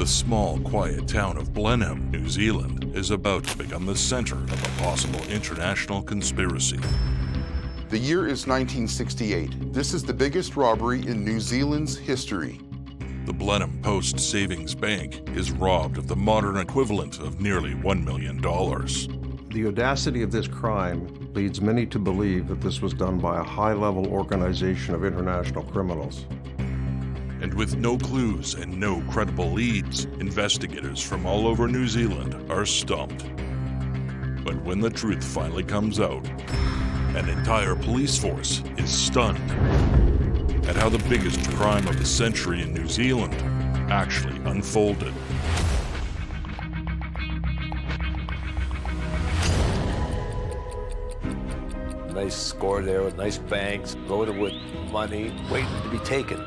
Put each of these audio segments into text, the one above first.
The small, quiet town of Blenheim, New Zealand, is about to become the center of a possible international conspiracy. The year is 1968. This is the biggest robbery in New Zealand's history. The Blenheim Post Savings Bank is robbed of the modern equivalent of nearly $1 million. The audacity of this crime leads many to believe that this was done by a high-level organization of international criminals. And with no clues and no credible leads, investigators from all over New Zealand are stumped. But when the truth finally comes out, an entire police force is stunned at how the biggest crime of the century in New Zealand actually unfolded. Nice score there with nice banks, loaded with money, waiting to be taken.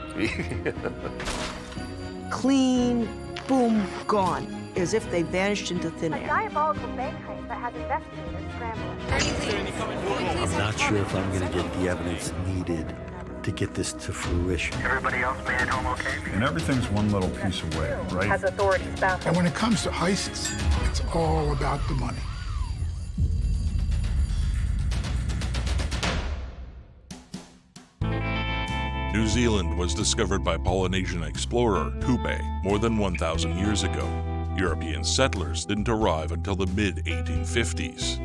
Clean, boom, gone, as if they vanished into thin air. A diabolical bank heist that has investigators scrambling. I'm not sure if I'm going to get the evidence needed to get this to fruition. Everybody else made it home okay? And everything's one little piece away, right? Has authorities baffled. And when it comes to heists, it's all about the money. New Zealand was discovered by Polynesian explorer Tupe more than 1,000 years ago. European settlers didn't arrive until the mid-1850s.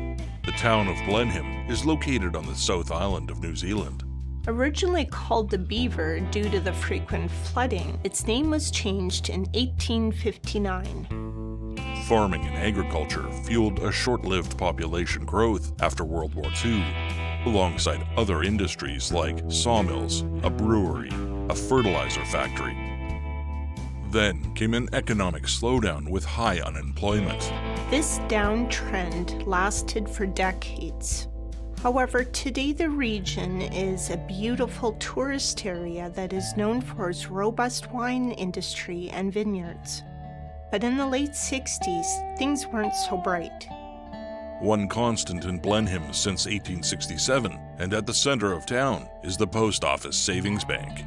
The town of Blenheim is located on the South Island of New Zealand. Originally called the Beaver due to the frequent flooding, its name was changed in 1859. Farming and agriculture fueled a short-lived population growth after World War II, alongside other industries like sawmills, a brewery, a fertilizer factory. Then came an economic slowdown with high unemployment. This downtrend lasted for decades. However, today the region is a beautiful tourist area that is known for its robust wine industry and vineyards. But in the late 60s, things weren't so bright. One constant in Blenheim since 1867, and at the center of town, is the Post Office Savings Bank.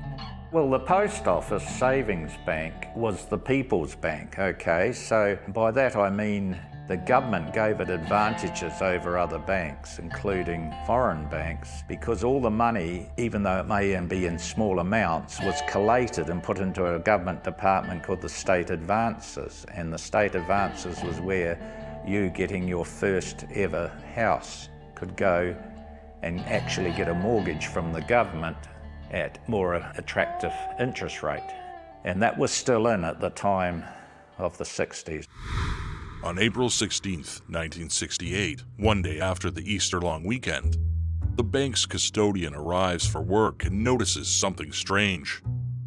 Well, the Post Office Savings Bank was the people's bank, okay? So by that I mean the government gave it advantages over other banks, including foreign banks, because all the money, even though it may be in small amounts, was collated and put into a government department called the State Advances. And the State Advances was where you getting your first ever house could go and actually get a mortgage from the government at more attractive interest rate. And that was still in at the time of the 60s. On April 16th, 1968, one day after the Easter long weekend, the bank's custodian arrives for work and notices something strange.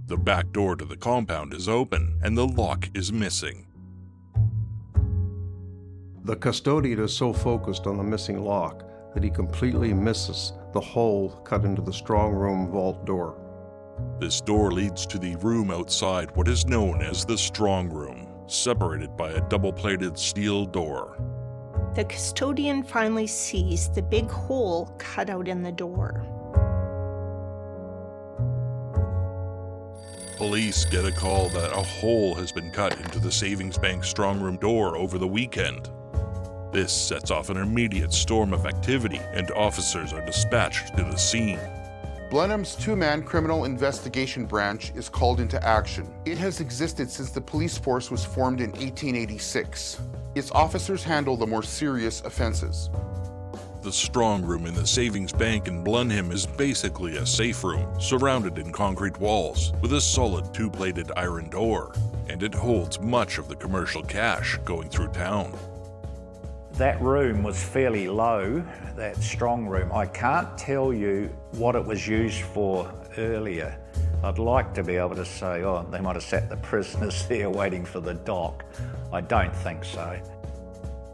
The back door to the compound is open and the lock is missing. The custodian is so focused on the missing lock that he completely misses the hole cut into the strong room vault door. This door leads to the room outside what is known as the strong room, separated by a double-plated steel door. The custodian finally sees the big hole cut out in the door. Police get a call that a hole has been cut into the savings bank strongroom door over the weekend. This sets off an immediate storm of activity, and officers are dispatched to the scene. Blenheim's two-man criminal investigation branch is called into action. It has existed since the police force was formed in 1886. Its officers handle the more serious offenses. The strong room in the savings bank in Blenheim is basically a safe room, surrounded in concrete walls, with a solid two-plated iron door, and it holds much of the commercial cash going through town. That room was fairly low, that strong room. I can't tell you what it was used for earlier. I'd like to be able to say, oh, they might have sat the prisoners there waiting for the dock. I don't think so.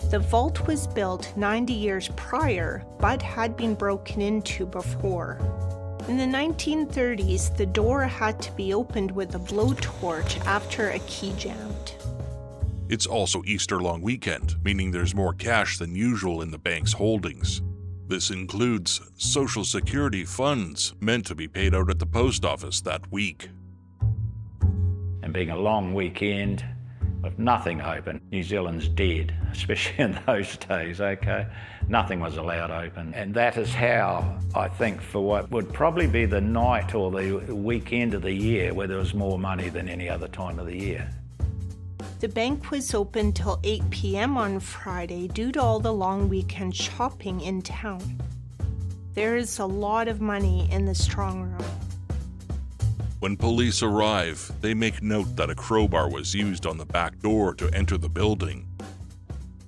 The vault was built 90 years prior, but had been broken into before. In the 1930s, the door had to be opened with a blowtorch after a key jammed. It's also Easter long weekend, meaning there's more cash than usual in the bank's holdings. This includes Social Security funds meant to be paid out at the post office that week. And being a long weekend, With nothing open, New Zealand's dead, especially in those days, okay? Nothing was allowed open. And that is how, I think, for what would probably be the night or the weekend of the year where there was more money than any other time of the year. The bank was open till 8 p.m. on Friday due to all the long weekend shopping in town. There is a lot of money in the strong room. When police arrive, they make note that a crowbar was used on the back door to enter the building.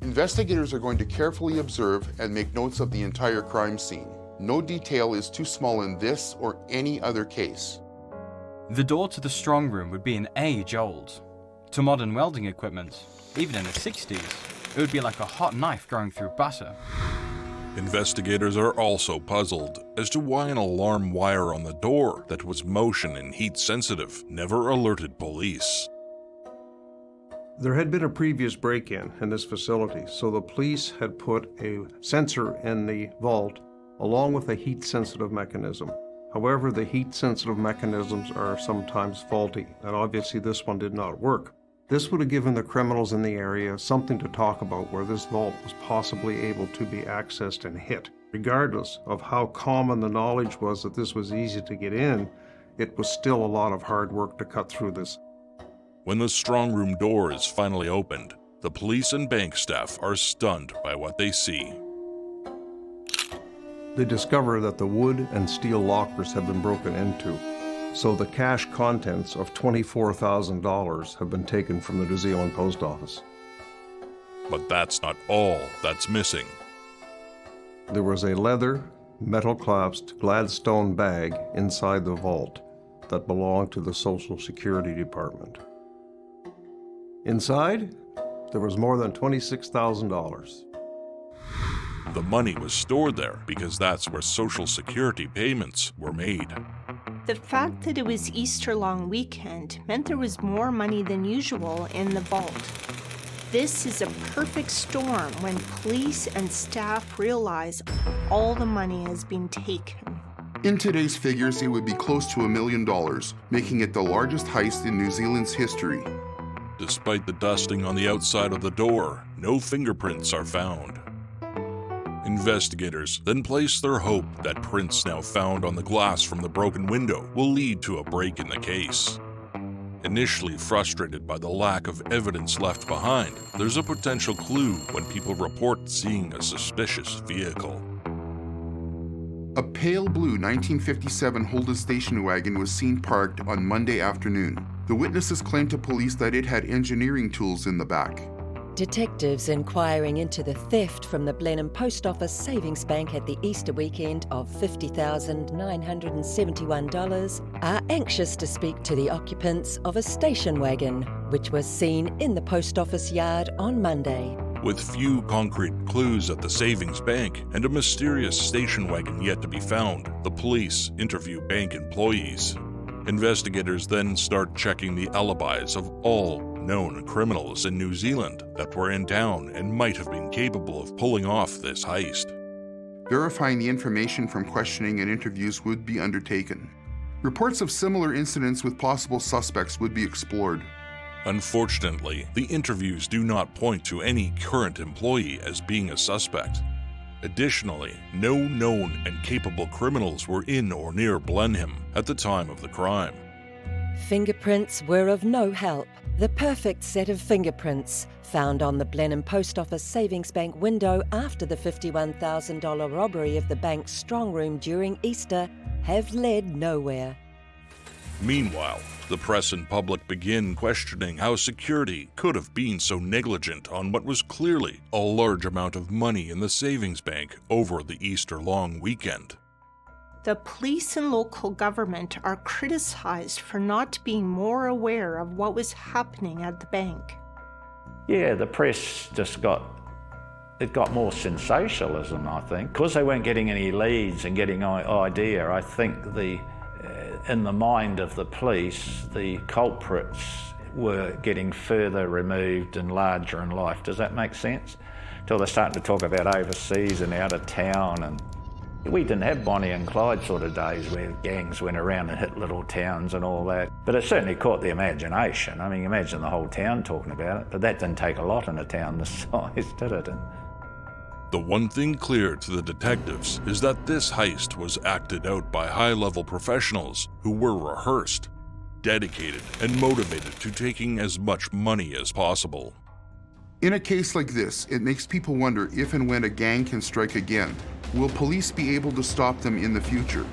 Investigators are going to carefully observe and make notes of the entire crime scene. No detail is too small in this or any other case. The door to the strong room would be an age old. To modern welding equipment, even in the 60s, it would be like a hot knife going through butter. Investigators are also puzzled as to why an alarm wire on the door that was motion and heat sensitive never alerted police. There had been a previous break-in this facility, so the police had put a sensor in the vault along with a heat-sensitive mechanism. However, the heat-sensitive mechanisms are sometimes faulty, and obviously this one did not work. This would have given the criminals in the area something to talk about where this vault was possibly able to be accessed and hit. Regardless of how common the knowledge was that this was easy to get in, it was still a lot of hard work to cut through this. When the strong room door is finally opened, the police and bank staff are stunned by what they see. They discover that the wood and steel lockers have been broken into, so the cash contents of $24,000 have been taken from the New Zealand Post Office. But that's not all that's missing. There was a leather, metal-clasped Gladstone bag inside the vault that belonged to the Social Security Department. Inside, there was more than $26,000. The money was stored there because that's where Social Security payments were made. The fact that it was Easter long weekend meant there was more money than usual in the vault. This is a perfect storm when police and staff realize all the money has been taken. In today's figures, it would be close to $1 million, making it the largest heist in New Zealand's history. Despite the dusting on the outside of the door, no fingerprints are found. Investigators then place their hope that prints now found on the glass from the broken window will lead to a break in the case. Initially frustrated by the lack of evidence left behind, there's a potential clue when people report seeing a suspicious vehicle. A pale blue 1957 Holden station wagon was seen parked on Monday afternoon. The witnesses claimed to police that it had engineering tools in the back. Detectives inquiring into the theft from the Blenheim Post Office Savings Bank at the Easter weekend of $50,971 are anxious to speak to the occupants of a station wagon, which was seen in the post office yard on Monday. With few concrete clues at the savings bank and a mysterious station wagon yet to be found, the police interview bank employees. Investigators then start checking the alibis of all known criminals in New Zealand that were in town and might have been capable of pulling off this heist. Verifying the information from questioning and interviews would be undertaken. Reports of similar incidents with possible suspects would be explored. Unfortunately, the interviews do not point to any current employee as being a suspect. Additionally, no known and capable criminals were in or near Blenheim at the time of the crime. Fingerprints were of no help. The perfect set of fingerprints found on the Blenheim Post Office Savings Bank window after the $51,000 robbery of the bank's strong room during Easter have led nowhere. Meanwhile, the press and public begin questioning how security could have been so negligent on what was clearly a large amount of money in the savings bank over the Easter long weekend. The police and local government are criticized for not being more aware of what was happening at the bank. Yeah, the press just got more sensationalism, I think. Because they weren't getting any leads and getting idea, I think in the mind of the police, the culprits were getting further removed and larger in life. Does that make sense? Till they're starting to talk about overseas and out of town. And We didn't have Bonnie and Clyde sort of days where gangs went around and hit little towns and all that. But it certainly caught the imagination. I mean, imagine the whole town talking about it. But that didn't take a lot in a town this size, did it? The one thing clear to the detectives is that this heist was acted out by high-level professionals who were rehearsed, dedicated, and motivated to taking as much money as possible. In a case like this, it makes people wonder if and when a gang can strike again. Will police be able to stop them in the future?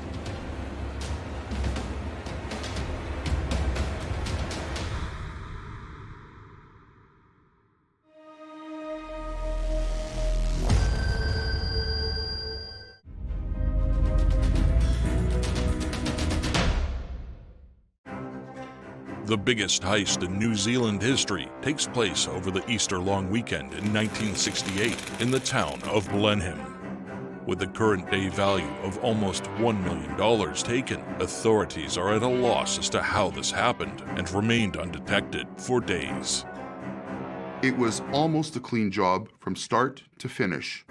The biggest heist in New Zealand history takes place over the Easter long weekend in 1968 in the town of Blenheim. With the current day value of almost $1 million taken, authorities are at a loss as to how this happened and remained undetected for days. It was almost a clean job from start to finish.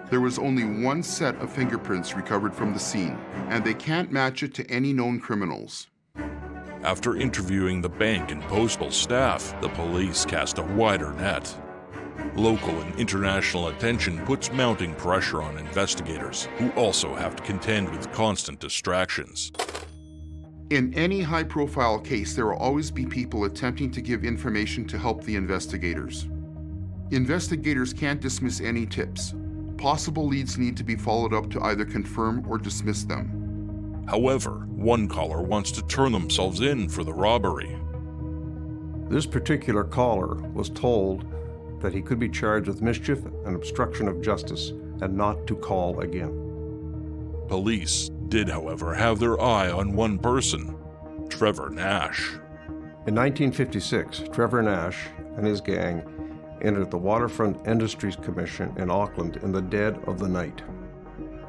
There was only one set of fingerprints recovered from the scene, and they can't match it to any known criminals. After interviewing the bank and postal staff, the police cast a wider net. Local and international attention puts mounting pressure on investigators, who also have to contend with constant distractions. In any high-profile case, there will always be people attempting to give information to help the investigators. Investigators can't dismiss any tips. Possible leads need to be followed up to either confirm or dismiss them. However, one caller wants to turn themselves in for the robbery. This particular caller was told that he could be charged with mischief and obstruction of justice and not to call again. Police did, however, have their eye on one person, Trevor Nash. In 1956, Trevor Nash and his gang entered the Waterfront Industries Commission in Auckland in the dead of the night.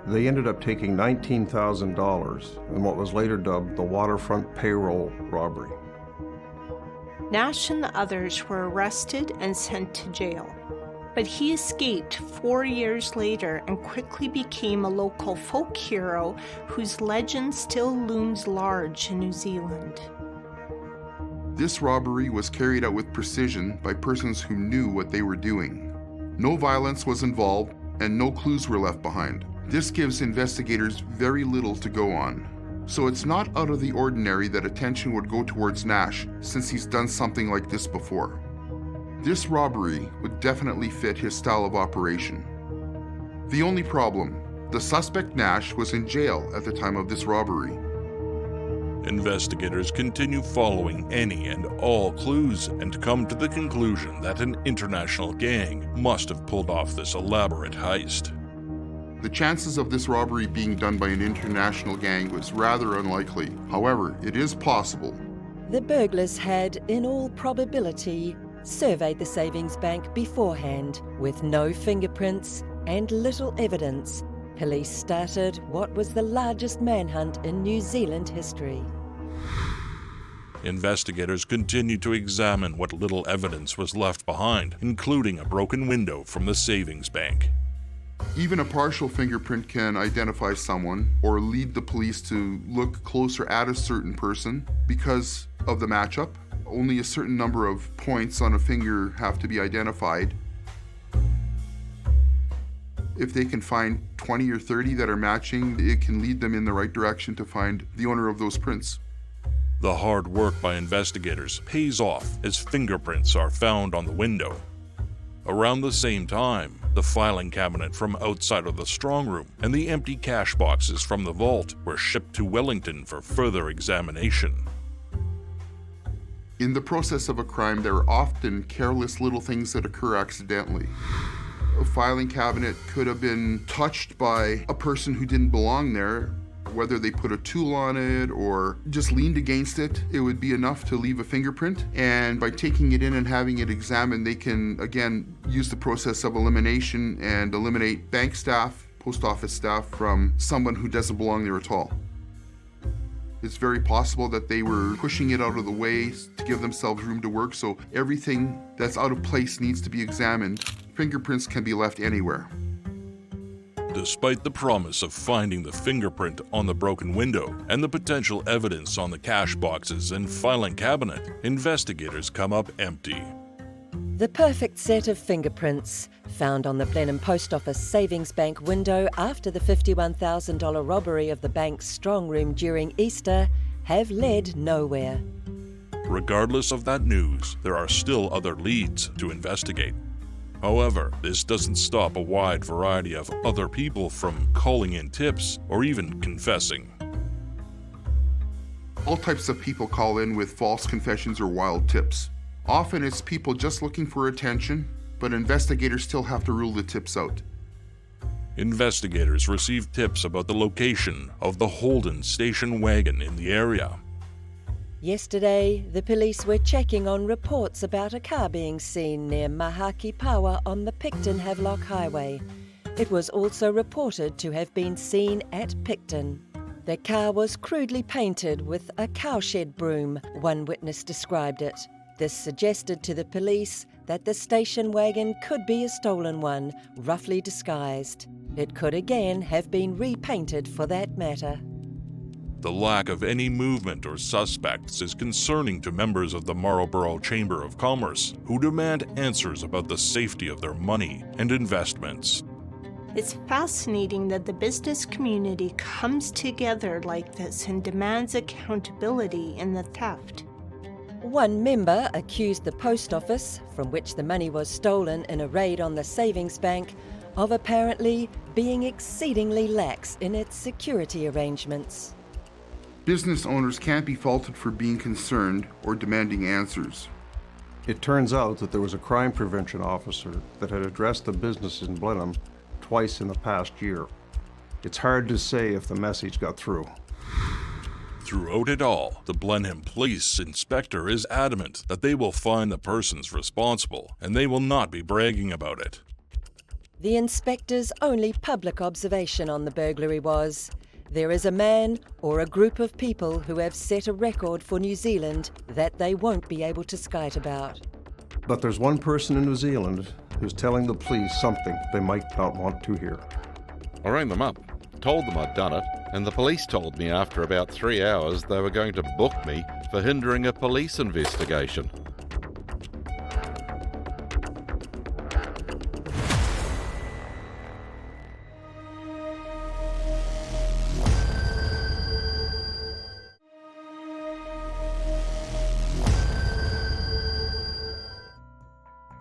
They ended up taking $19,000 in what was later dubbed the Waterfront Payroll Robbery. Nash and the others were arrested and sent to jail. But he escaped 4 years later and quickly became a local folk hero whose legend still looms large in New Zealand. This robbery was carried out with precision by persons who knew what they were doing. No violence was involved and no clues were left behind. This gives investigators very little to go on. So it's not out of the ordinary that attention would go towards Nash, since he's done something like this before. This robbery would definitely fit his style of operation. The only problem, the suspect Nash was in jail at the time of this robbery. Investigators continue following any and all clues and come to the conclusion that an international gang must have pulled off this elaborate heist. The chances of this robbery being done by an international gang was rather unlikely. However, it is possible. The burglars had, in all probability, surveyed the savings bank beforehand. With no fingerprints and little evidence, police started what was the largest manhunt in New Zealand history. Investigators continued to examine what little evidence was left behind, including a broken window from the savings bank. Even a partial fingerprint can identify someone or lead the police to look closer at a certain person because of the matchup. Only a certain number of points on a finger have to be identified. If they can find 20 or 30 that are matching, it can lead them in the right direction to find the owner of those prints. The hard work by investigators pays off as fingerprints are found on the window. Around the same time, the filing cabinet from outside of the strong room and the empty cash boxes from the vault were shipped to Wellington for further examination. In the process of a crime, there are often careless little things that occur accidentally. A filing cabinet could have been touched by a person who didn't belong there. Whether they put a tool on it or just leaned against it, it would be enough to leave a fingerprint. And by taking it in and having it examined, they can, again, use the process of elimination and eliminate bank staff, post office staff from someone who doesn't belong there at all. It's very possible that they were pushing it out of the way to give themselves room to work, so everything that's out of place needs to be examined. Fingerprints can be left anywhere. Despite the promise of finding the fingerprint on the broken window and the potential evidence on the cash boxes and filing cabinet, investigators come up empty. The perfect set of fingerprints, found on the Blenheim Post Office Savings Bank window after the $51,000 robbery of the bank's strong room during Easter, have led nowhere. Regardless of that news, there are still other leads to investigate. However, this doesn't stop a wide variety of other people from calling in tips or even confessing. All types of people call in with false confessions or wild tips. Often it's people just looking for attention, but investigators still have to rule the tips out. Investigators received tips about the location of the Holden station wagon in the area. Yesterday, the police were checking on reports about a car being seen near Mahaki Pawa on the Picton-Havelock Highway. It was also reported to have been seen at Picton. The car was crudely painted with a cowshed broom, one witness described it. This suggested to the police that the station wagon could be a stolen one, roughly disguised. It could again have been repainted for that matter. The lack of any movement or suspects is concerning to members of the Marlborough Chamber of Commerce, who demand answers about the safety of their money and investments. It's fascinating that the business community comes together like this and demands accountability in the theft. One member accused the post office, from which the money was stolen in a raid on the savings bank, of apparently being exceedingly lax in its security arrangements. Business owners can't be faulted for being concerned or demanding answers. It turns out that there was a crime prevention officer that had addressed the business in Blenheim twice in the past year. It's hard to say if the message got through. Throughout it all, the Blenheim police inspector is adamant that they will find the persons responsible and they will not be bragging about it. The inspector's only public observation on the burglary was, there is a man or a group of people who have set a record for New Zealand that they won't be able to skite about. But there's one person in New Zealand who's telling the police something they might not want to hear. I rang them up, told them I'd done it, and the police told me after about 3 hours they were going to book me for hindering a police investigation.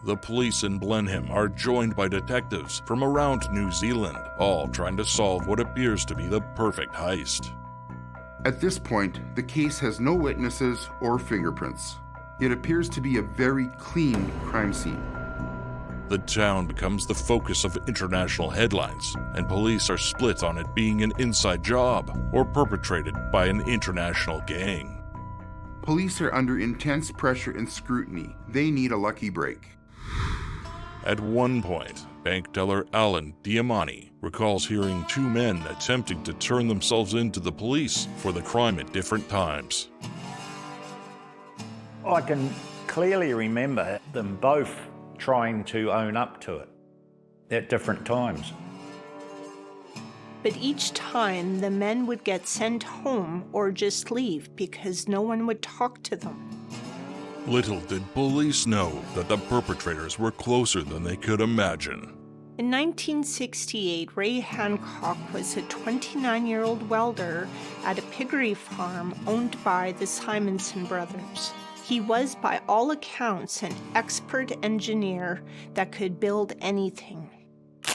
The police in Blenheim are joined by detectives from around New Zealand, all trying to solve what appears to be the perfect heist. At this point, the case has no witnesses or fingerprints. It appears to be a very clean crime scene. The town becomes the focus of international headlines, and police are split on it being an inside job or perpetrated by an international gang. Police are under intense pressure and scrutiny. They need a lucky break. At one point, bank teller Alan Diamani recalls hearing two men attempting to turn themselves in to the police for the crime at different times. I can clearly remember them both trying to own up to it at different times. But each time, the men would get sent home or just leave because no one would talk to them. Little did police know that the perpetrators were closer than they could imagine. In 1968, Ray Hancock was a 29-year-old welder at a piggery farm owned by the Simonson brothers. He was, by all accounts, an expert engineer that could build anything.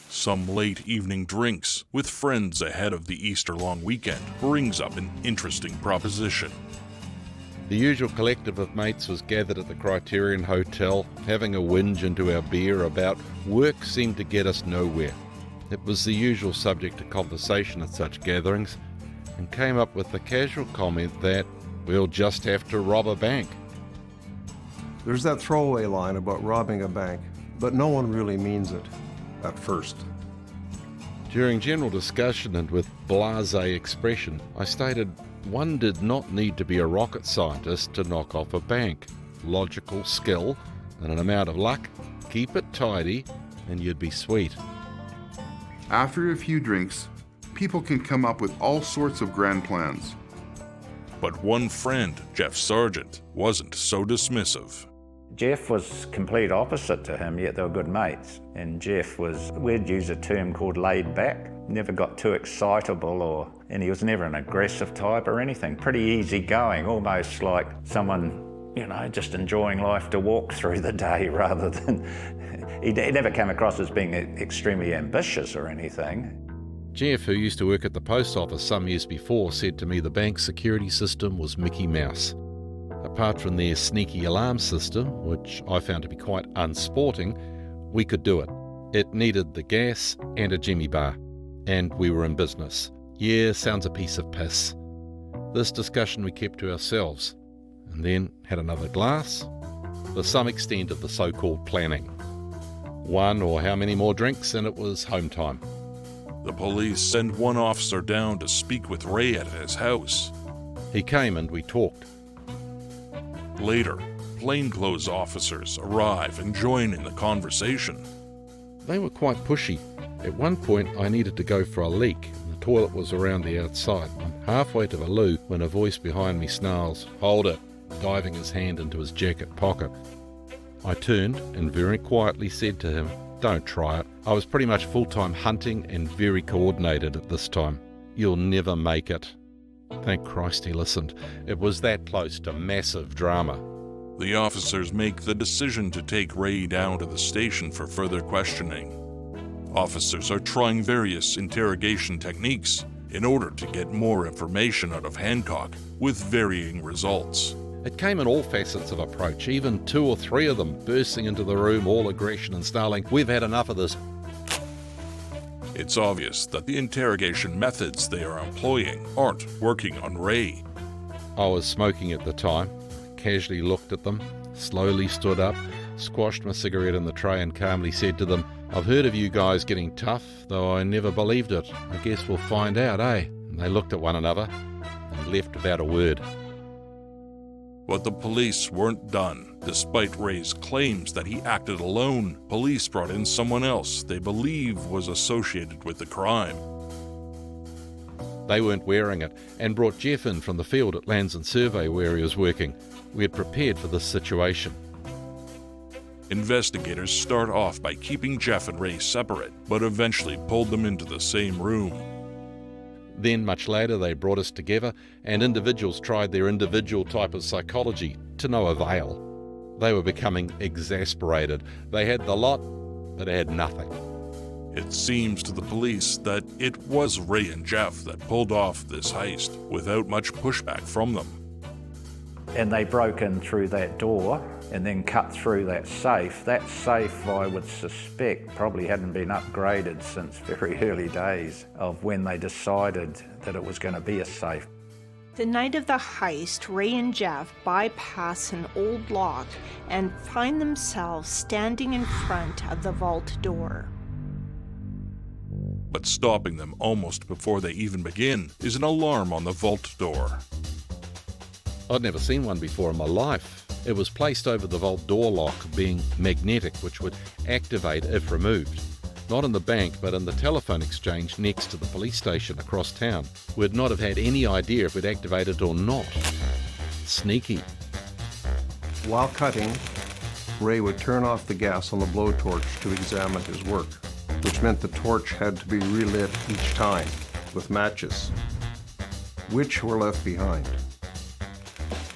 Some late evening drinks with friends ahead of the Easter long weekend brings up an interesting proposition. The usual collective of mates was gathered at the Criterion Hotel, having a whinge into our beer about work seemed to get us nowhere. It was the usual subject of conversation at such gatherings, and came up with the casual comment that we'll just have to rob a bank. There's that throwaway line about robbing a bank, but no one really means it at first. During general discussion and with blasé expression, I stated one did not need to be a rocket scientist to knock off a bank. Logical skill and an amount of luck, keep it tidy, and you'd be sweet. After a few drinks, people can come up with all sorts of grand plans. But one friend, Jeff Sargent, wasn't so dismissive. Jeff was complete opposite to him, yet they were good mates. And Jeff was, we'd use a term called laid back. Never got too excitable, and he was never an aggressive type or anything. Pretty easy going, almost like someone, just enjoying life to walk through the day rather than, he never came across as being extremely ambitious or anything. Jeff, who used to work at the post office some years before, said to me the bank's security system was Mickey Mouse. Apart from their sneaky alarm system, which I found to be quite unsporting, we could do it. It needed the gas and a Jimmy bar, and we were in business. Yeah, sounds a piece of piss. This discussion we kept to ourselves, and then had another glass for some extent of the so-called planning. One or how many more drinks, and it was home time. The police send one officer down to speak with Ray at his house. He came and we talked. Later, plainclothes officers arrive and join in the conversation. They were quite pushy. At one point, I needed to go for a leak. The toilet was around the outside. I'm halfway to the loo when a voice behind me snarls, "Hold it," diving his hand into his jacket pocket. I turned and very quietly said to him, "Don't try it." I was pretty much full-time hunting and very coordinated at this time. "You'll never make it." Thank Christ he listened. It was that close to massive drama. The officers make the decision to take Ray down to the station for further questioning. Officers are trying various interrogation techniques in order to get more information out of Hancock, with varying results. It came in all facets of approach, even 2 or 3 of them bursting into the room, all aggression and snarling, "We've had enough of this." It's obvious that the interrogation methods they are employing aren't working on Ray. I was smoking at the time, casually looked at them, slowly stood up, squashed my cigarette in the tray and calmly said to them, "I've heard of you guys getting tough, though I never believed it. I guess we'll find out, eh?" And they looked at one another and left without a word. But the police weren't done. Despite Ray's claims that he acted alone, police brought in someone else they believe was associated with the crime. They weren't wearing it, and brought Jeff in from the field at Lands and Survey where he was working. We had prepared for this situation. Investigators start off by keeping Jeff and Ray separate, but eventually pulled them into the same room. Then, much later, they brought us together, and individuals tried their individual type of psychology, to no avail. They were becoming exasperated. They had the lot, but had nothing. It seems to the police that it was Ray and Jeff that pulled off this heist without much pushback from them. And they broke in through that door and then cut through that safe. That safe, I would suspect, probably hadn't been upgraded since very early days of when they decided that it was going to be a safe. The night of the heist, Ray and Jeff bypass an old lock and find themselves standing in front of the vault door. But stopping them almost before they even begin is an alarm on the vault door. I'd never seen one before in my life. It was placed over the vault door lock, being magnetic, which would activate if removed. Not in the bank, but in the telephone exchange next to the police station across town. We'd not have had any idea if we'd activated it or not. Sneaky. While cutting, Ray would turn off the gas on the blowtorch to examine his work, which meant the torch had to be relit each time with matches, which were left behind.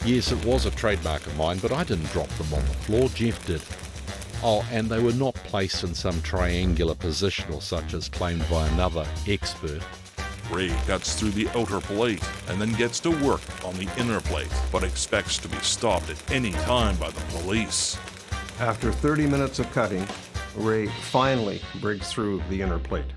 Yes, it was a trademark of mine, but I didn't drop them on the floor, Jeff did. Oh, and they were not placed in some triangular position or such as claimed by another expert. Ray cuts through the outer plate and then gets to work on the inner plate, but expects to be stopped at any time by the police. After 30 minutes of cutting, Ray finally breaks through the inner plate.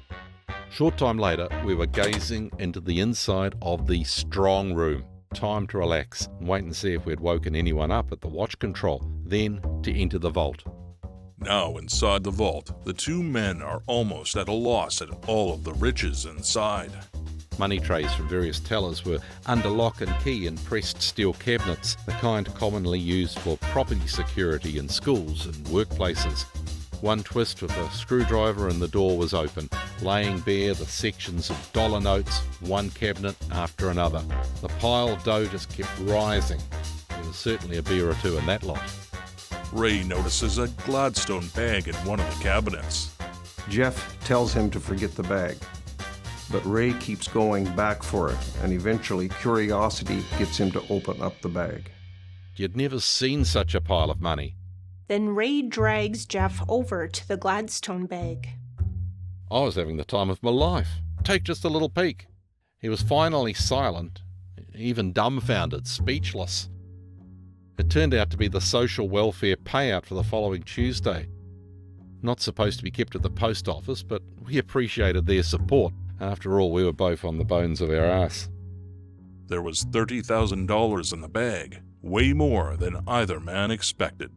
Short time later, we were gazing into the inside of the strong room. Time to relax and wait and see if we'd woken anyone up at the watch control, then to enter the vault. Now inside the vault, the two men are almost at a loss at all of the riches inside. Money trays from various tellers were under lock and key in pressed steel cabinets, the kind commonly used for property security in schools and workplaces. One twist with a screwdriver and the door was open, laying bare the sections of dollar notes, one cabinet after another. The pile of dough just kept rising. There was certainly a beer or two in that lot. Ray notices a Gladstone bag in one of the cabinets. Jeff tells him to forget the bag, but Ray keeps going back for it, and eventually curiosity gets him to open up the bag. You'd never seen such a pile of money. Then Ray drags Jeff over to the Gladstone bag. I was having the time of my life. Take just a little peek. He was finally silent, even dumbfounded, speechless. It turned out to be the social welfare payout for the following Tuesday. Not supposed to be kept at the post office, but we appreciated their support. After all, we were both on the bones of our ass. There was $30,000 in the bag, way more than either man expected.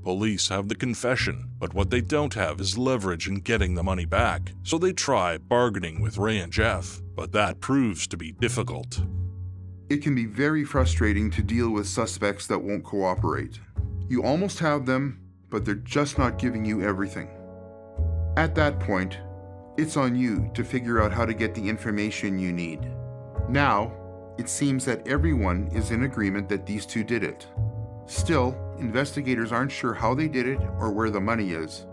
Police have the confession, but what they don't have is leverage in getting the money back, so they try bargaining with Ray and Jeff, but that proves to be difficult. It can be very frustrating to deal with suspects that won't cooperate. You almost have them, but they're just not giving you everything. At that point, it's on you to figure out how to get the information you need. Now, it seems that everyone is in agreement that these two did it. Still, investigators aren't sure how they did it or where the money is.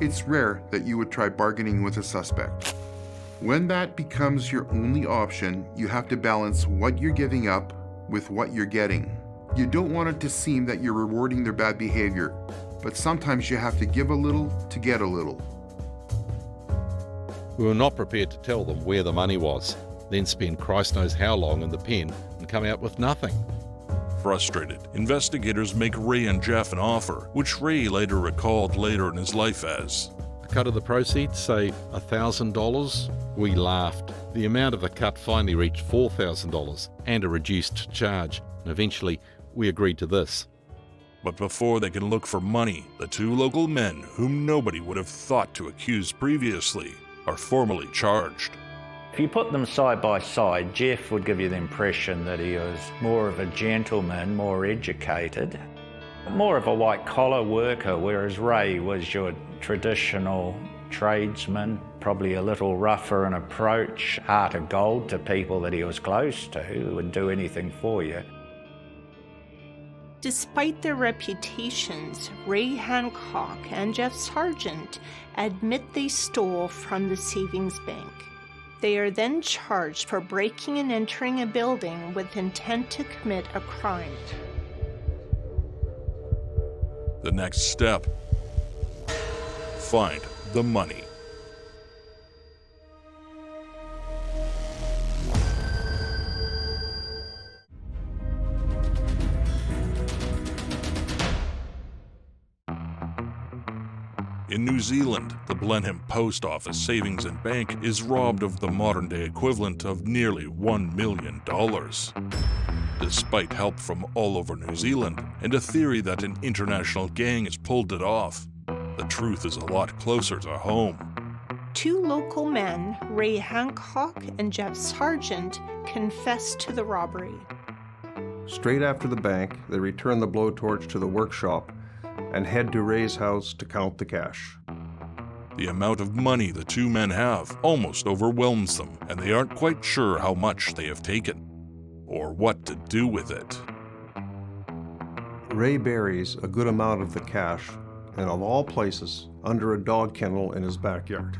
It's rare that you would try bargaining with a suspect. When that becomes your only option, you have to balance what you're giving up with what you're getting. You don't want it to seem that you're rewarding their bad behavior, but sometimes you have to give a little to get a little. We were not prepared to tell them where the money was, then spend Christ knows how long in the pen and come out with nothing. Frustrated, investigators make Ray and Jeff an offer, which Ray later recalled later in his life as a cut of the proceeds, say $1,000. We laughed. The amount of the cut finally reached $4,000 and a reduced charge, and eventually we agreed to this. But before they can look for money, the two local men, whom nobody would have thought to accuse previously, are formally charged. If you put them side by side, Jeff would give you the impression that he was more of a gentleman, more educated, more of a white-collar worker, whereas Ray was your traditional tradesman, probably a little rougher in approach, heart of gold to people that he was close to, who would do anything for you. Despite their reputations, Ray Hancock and Jeff Sargent admit they stole from the savings bank. They are then charged for breaking and entering a building with intent to commit a crime. The next step: find the money. In New Zealand, the Blenheim Post Office Savings and Bank is robbed of the modern-day equivalent of nearly $1 million. Despite help from all over New Zealand and a theory that an international gang has pulled it off, the truth is a lot closer to home. Two local men, Ray Hancock and Jeff Sargent, confess to the robbery. Straight after the bank, they return the blowtorch to the workshop and head to Ray's house to count the cash. The amount of money the two men have almost overwhelms them, and they aren't quite sure how much they have taken, or what to do with it. Ray buries a good amount of the cash, and of all places, under a dog kennel in his backyard.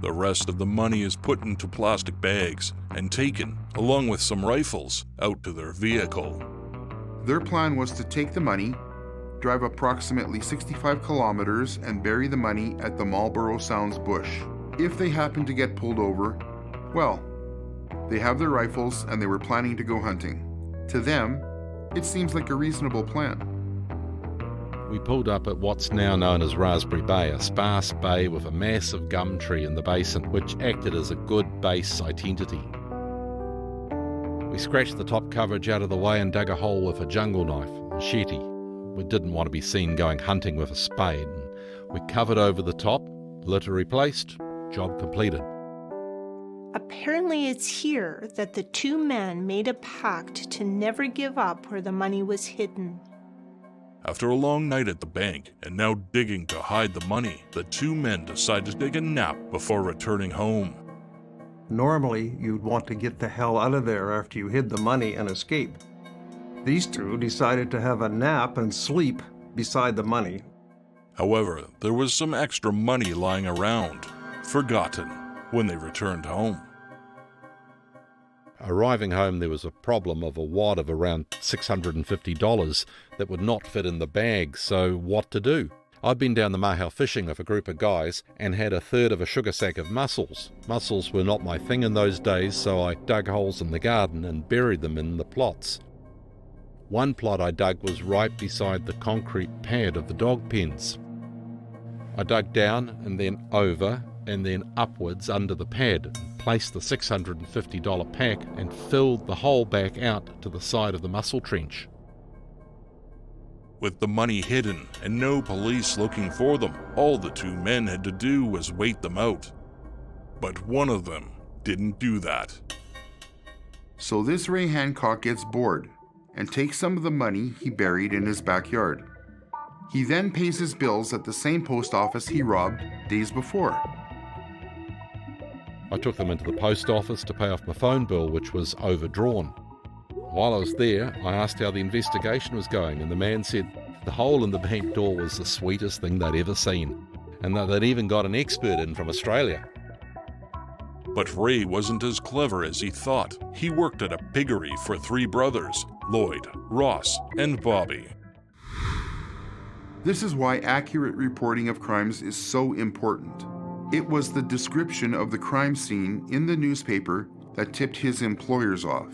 The rest of the money is put into plastic bags and taken, along with some rifles, out to their vehicle. Their plan was to take the money, drive approximately 65 kilometers and bury the money at the Marlborough Sounds bush. If they happened to get pulled over, well, they have their rifles and they were planning to go hunting. To them, it seems like a reasonable plan. We pulled up at what's now known as Raspberry Bay, a sparse bay with a massive gum tree in the basin, which acted as a good base identity. We scratched the top coverage out of the way and dug a hole with a jungle knife, machete. We didn't want to be seen going hunting with a spade. We covered over the top, litter replaced, job completed. Apparently it's here that the two men made a pact to never give up where the money was hidden. After a long night at the bank and now digging to hide the money, the two men decide to take a nap before returning home. Normally, you'd want to get the hell out of there after you hid the money and escape. These two decided to have a nap and sleep beside the money. However, there was some extra money lying around, forgotten, when they returned home. Arriving home, there was a problem of a wad of around $650 that would not fit in the bag, so what to do? I'd been down the Mahau fishing with a group of guys and had a third of a sugar sack of mussels. Mussels were not my thing in those days, so I dug holes in the garden and buried them in the plots. One plot I dug was right beside the concrete pad of the dog pens. I dug down and then over and then upwards under the pad, placed the $650 pack and filled the hole back out to the side of the mussel trench. With the money hidden and no police looking for them, all the two men had to do was wait them out. But one of them didn't do that. So this Ray Hancock gets bored and takes some of the money he buried in his backyard. He then pays his bills at the same post office he robbed days before. I took them into the post office to pay off my phone bill, which was overdrawn. While I was there, I asked how the investigation was going, and the man said the hole in the bank door was the sweetest thing they'd ever seen, and that they'd even got an expert in from Australia. But Ray wasn't as clever as he thought. He worked at a piggery for three brothers, Lloyd, Ross, and Bobby. This is why accurate reporting of crimes is so important. It was the description of the crime scene in the newspaper that tipped his employers off.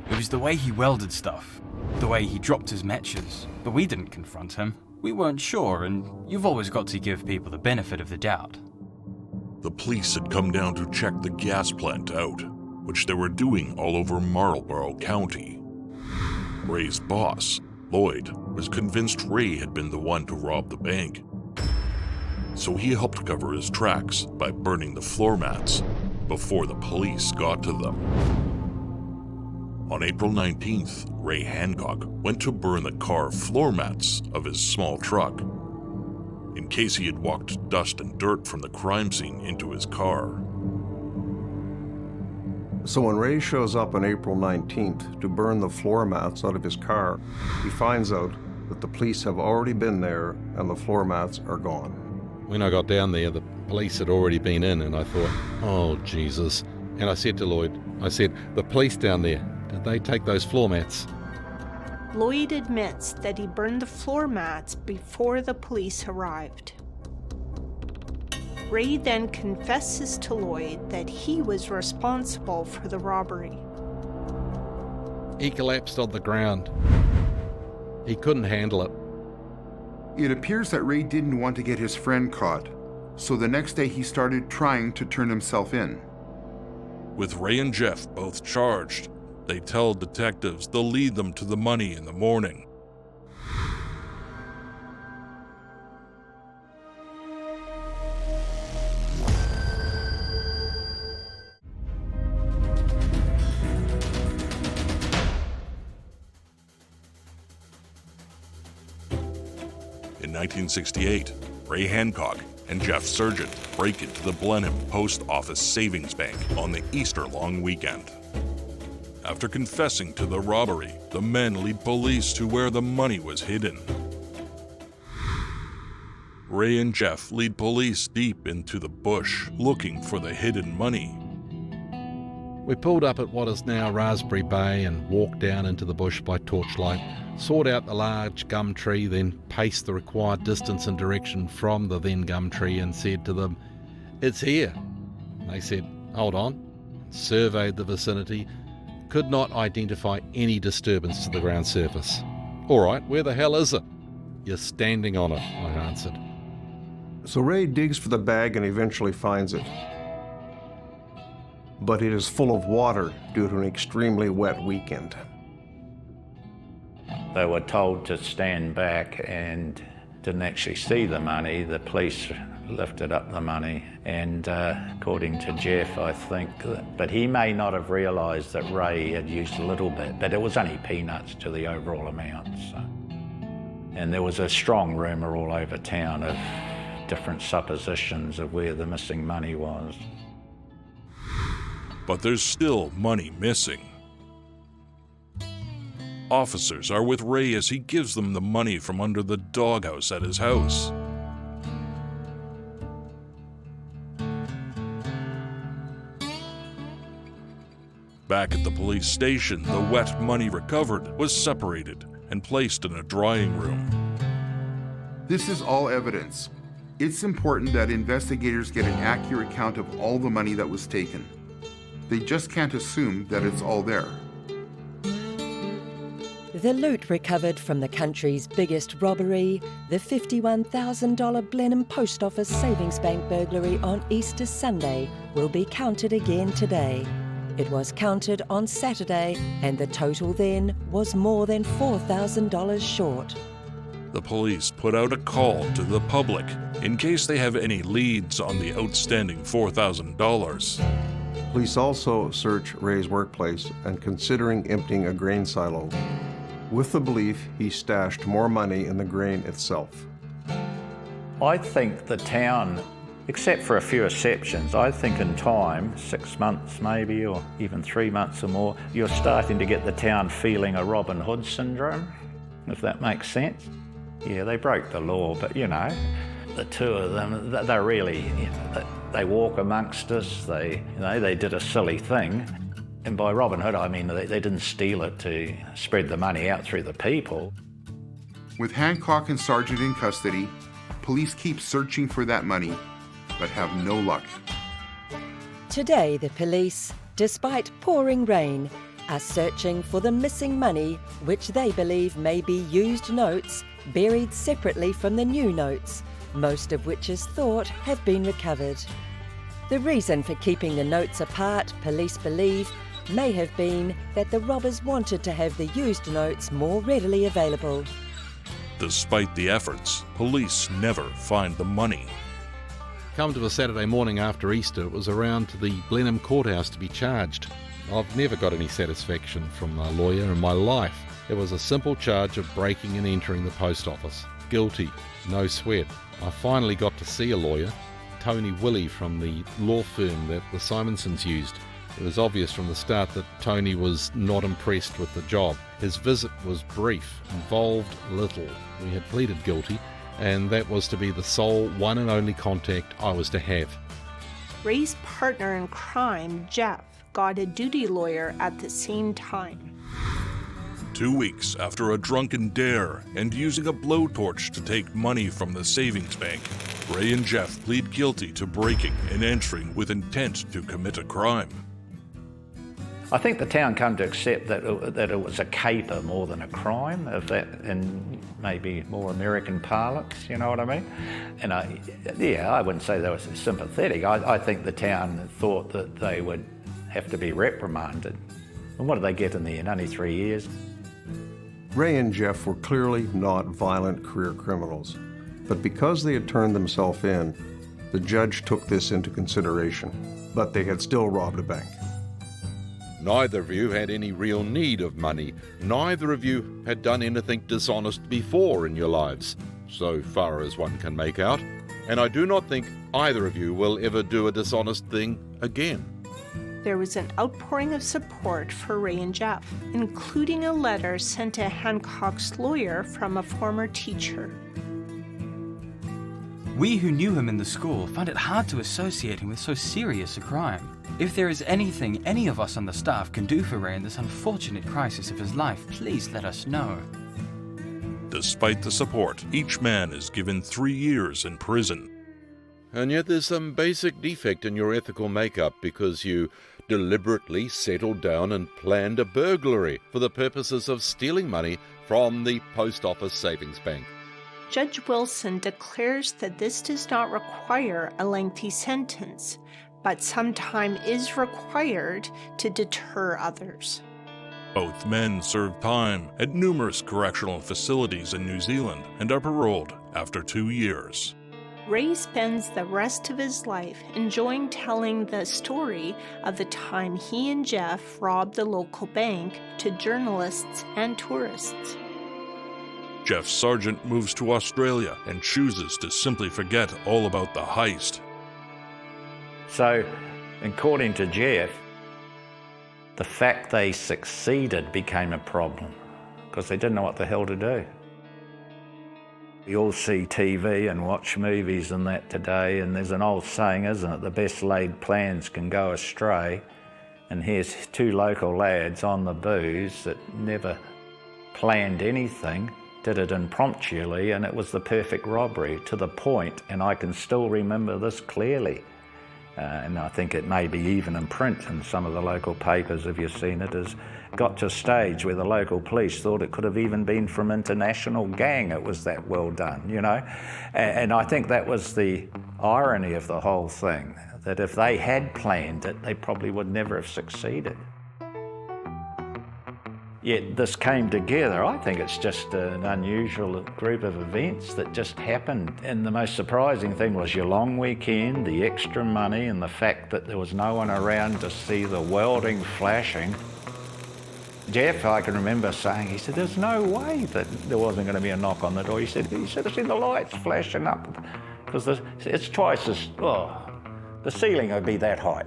It was the way he welded stuff, the way he dropped his matches, but we didn't confront him. We weren't sure, and you've always got to give people the benefit of the doubt. The police had come down to check the gas plant out, which they were doing all over Marlborough County. Ray's boss, Lloyd, was convinced Ray had been the one to rob the bank. So he helped cover his tracks by burning the floor mats before the police got to them. On April 19th, Ray Hancock went to burn the car floor mats of his small truck, in case he had walked dust and dirt from the crime scene into his car. So when Ray shows up on April 19th to burn the floor mats out of his car, he finds out that the police have already been there and the floor mats are gone. When I got down there, the police had already been in, and I thought, oh, Jesus. And I said to Lloyd, the police down there, did they take those floor mats? Lloyd admits that he burned the floor mats before the police arrived. Ray then confesses to Lloyd that he was responsible for the robbery. He collapsed on the ground. He couldn't handle it. It appears that Ray didn't want to get his friend caught, so the next day he started trying to turn himself in. With Ray and Jeff both charged, they tell detectives they'll lead them to the money in the morning. In 1968, Ray Hancock and Jeff Surgeon break into the Blenheim Post Office Savings Bank on the Easter long weekend. After confessing to the robbery, the men lead police to where the money was hidden. Ray and Jeff lead police deep into the bush, looking for the hidden money. We pulled up at what is now Raspberry Bay and walked down into the bush by torchlight, sought out the large gum tree, then paced the required distance and direction from the then gum tree and said to them, "It's here." They said, "Hold on," surveyed the vicinity, could not identify any disturbance to the ground surface. "All right, where the hell is it?" "You're standing on it," I answered. So Ray digs for the bag and eventually finds it. But it is full of water due to an extremely wet weekend. They were told to stand back and didn't actually see the money. The police lifted up the money, and according to Jeff, I think, but he may not have realised that Ray had used a little bit, but it was only peanuts to the overall amount. So. And there was a strong rumour all over town of different suppositions of where the missing money was. But there's still money missing. Officers are with Ray as he gives them the money from under the doghouse at his house. Back at the police station, the wet money recovered was separated and placed in a drying room. This is all evidence. It's important that investigators get an accurate count of all the money that was taken. They just can't assume that it's all there. The loot recovered from the country's biggest robbery, the $51,000 Blenheim Post Office Savings Bank burglary on Easter Sunday, will be counted again today. It was counted on Saturday, and the total then was more than $4,000 short. The police put out a call to the public in case they have any leads on the outstanding $4,000. Police also search Ray's workplace and considering emptying a grain silo, with the belief he stashed more money in the grain itself. I think the town, except for a few exceptions, I think in time, 6 months maybe, or even 3 months or more, you're starting to get the town feeling a Robin Hood syndrome, if that makes sense. Yeah, they broke the law, but you know, the two of them, they're really, you know, they walk amongst us, they did a silly thing. And by Robin Hood, I mean they didn't steal it to spread the money out through the people. With Hancock and Sargent in custody, police keep searching for that money, but have no luck. Today, the police, despite pouring rain, are searching for the missing money, which they believe may be used notes buried separately from the new notes, most of which is thought have been recovered. The reason for keeping the notes apart, police believe, may have been that the robbers wanted to have the used notes more readily available. Despite the efforts, police never find the money. Come to a Saturday morning after Easter, it was around to the Blenheim courthouse to be charged. I've never got any satisfaction from a lawyer in my life. It was a simple charge of breaking and entering the post office. Guilty, no sweat. I finally got to see a lawyer, Tony Willie from the law firm that the Simonsons used. It was obvious from the start that Tony was not impressed with the job. His visit was brief, involved little. We had pleaded guilty, and that was to be the sole one and only contact I was to have. Ray's partner in crime, Jeff, got a duty lawyer at the same time. 2 weeks after a drunken dare and using a blowtorch to take money from the savings bank, Ray and Jeff plead guilty to breaking and entering with intent to commit a crime. I think the town come to accept that it was a caper more than a crime, if that in maybe more American parlance, you know what I mean? And I wouldn't say they were sympathetic. I think the town thought that they would have to be reprimanded. And what did they get in the end? Only 3 years? Ray and Jeff were clearly not violent career criminals, but because they had turned themselves in, the judge took this into consideration, but they had still robbed a bank. Neither of you had any real need of money. Neither of you had done anything dishonest before in your lives, so far as one can make out, and I do not think either of you will ever do a dishonest thing again. There was an outpouring of support for Ray and Jeff, including a letter sent to Hancock's lawyer from a former teacher. We who knew him in the school found it hard to associate him with so serious a crime. If there is anything any of us on the staff can do for Ray in this unfortunate crisis of his life, please let us know. Despite the support, each man is given 3 years in prison. And yet there's some basic defect in your ethical makeup because you deliberately settled down and planned a burglary for the purposes of stealing money from the post office savings bank. Judge Wilson declares that this does not require a lengthy sentence, but some time is required to deter others. Both men serve time at numerous correctional facilities in New Zealand and are paroled after 2 years. Ray spends the rest of his life enjoying telling the story of the time he and Jeff robbed the local bank to journalists and tourists. Jeff Sargent moves to Australia and chooses to simply forget all about the heist. So, according to Jeff, the fact they succeeded became a problem because they didn't know what the hell to do. We all see TV and watch movies and that today, and there's an old saying, isn't it? The best laid plans can go astray. And here's two local lads on the booze that never planned anything, did it impromptuly, and it was the perfect robbery to the point, and I can still remember this clearly. And I think it may be even in print in some of the local papers, if you've seen it, has got to a stage where the local police thought it could have even been from international gang. It was that well done, you know. And I think that was the irony of the whole thing, that if they had planned it, they probably would never have succeeded. Yet this came together. I think it's just an unusual group of events that just happened. And the most surprising thing was your long weekend, the extra money, and the fact that there was no one around to see the welding flashing. Jeff, I can remember saying, he said, there's no way that there wasn't going to be a knock on the door. He said, I've seen the lights flashing up. Because it's twice as, the ceiling would be that height,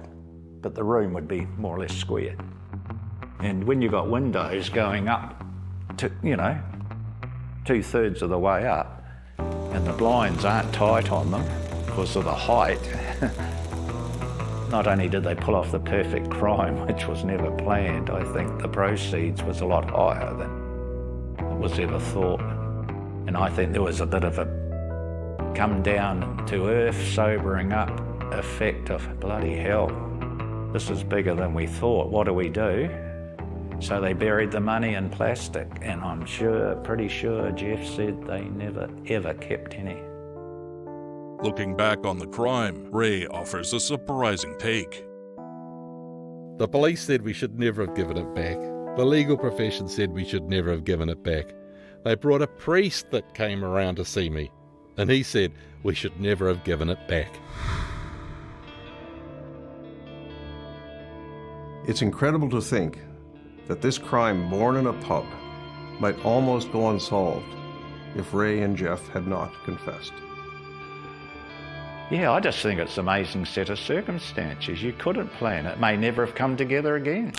but the room would be more or less square. And when you've got windows going up to, 2/3 of the way up, and the blinds aren't tight on them because of the height, not only did they pull off the perfect crime, which was never planned, I think the proceeds was a lot higher than was ever thought. And I think there was a bit of a come down to earth, sobering up effect of bloody hell. This is bigger than we thought. What do we do? So they buried the money in plastic, and I'm pretty sure Jeff said they never ever kept any. Looking back on the crime, Ray offers a surprising take. The police said we should never have given it back. The legal profession said we should never have given it back. They brought a priest that came around to see me, and he said we should never have given it back. It's incredible to think that this crime born in a pub might almost go unsolved if Ray and Jeff had not confessed. Yeah, I just think it's an amazing set of circumstances. You couldn't plan it. It may never have come together again.